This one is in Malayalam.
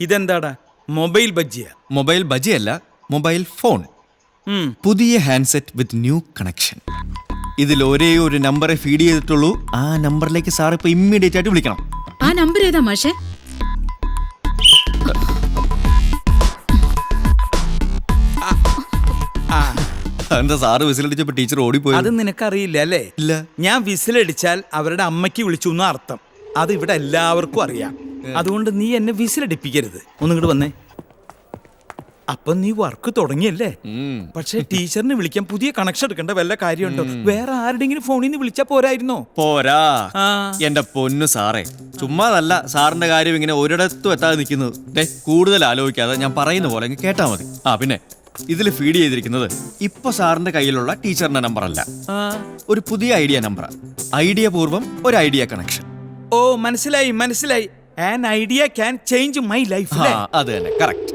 ഇതെന്താടാ, മൊബൈൽ ബജ്ജിയാ? മൊബൈൽ ബജിയല്ല, മൊബൈൽ ഫോൺ. പുതിയ ഹാൻഡ്സെറ്റ് വിത്ത് ന്യൂ കണക്ഷൻ. ഇതിൽ ഒരേ ഒരു നമ്പറെ ഫീഡ് ചെയ്തിട്ടുള്ളൂ. ആ നമ്പറിലേക്ക് സാർ ഇപ്പൊ ഇമ്മീഡിയറ്റ് ആയിട്ട് വിളിക്കണം. ആ നമ്പർ ഏതാ മാഷേ? എന്താ സാറ് വിസിലടിച്ചപ്പോ ടീച്ചർ ഓടിപ്പോയി? അത് നിനക്കറിയില്ല അല്ലേ? ഇല്ല. ഞാൻ വിസിലടിച്ചാൽ അവരുടെ അമ്മയ്ക്ക് വിളിച്ചു എന്ന് അർത്ഥം. അത് ഇവിടെ എല്ലാവർക്കും അറിയാം. അതുകൊണ്ട് നീ എന്നെ വിസിലടിപ്പിക്കരുത്. ഒന്നിങ്ങോട്ട് വന്നേ. അപ്പൊ നീ വർക്ക് തുടങ്ങിയല്ലേ? പക്ഷെ ടീച്ചറിന് വിളിക്കാൻ പുതിയ കണക്ഷൻ എടുക്കേണ്ട വല്ല കാര്യമുണ്ടോ? വേറെ ആരുടെങ്കിലും ഫോണിൽ നിന്ന് വിളിച്ചാ പോരായിരുന്നോ? പോരാ. എന്റെ പൊന്നു സാറേ, ചുമ്മാതല്ല സാറിന്റെ കാര്യം ഇങ്ങനെ ഒരിടത്തും എത്താതെ നിൽക്കുന്നത്. കൂടുതൽ ആലോചിക്കാതെ ഞാൻ പറയുന്ന പോലെ കേട്ടാ മതി. പിന്നെ ഇതിൽ ഫീഡ് ചെയ്തിരിക്കുന്നത് ഇപ്പൊ സാറിന്റെ കയ്യിലുള്ള ടീച്ചറിന്റെ നമ്പർ അല്ല, ഒരു പുതിയ ഐഡിയ നമ്പറാ. ഐഡിയ പൂർവ്വം ഒരു ഐഡിയ കണക്ഷൻ. ഓ, മനസ്സിലായി. An Idea can change my life. അത് തന്നെ, കറക്റ്റ്.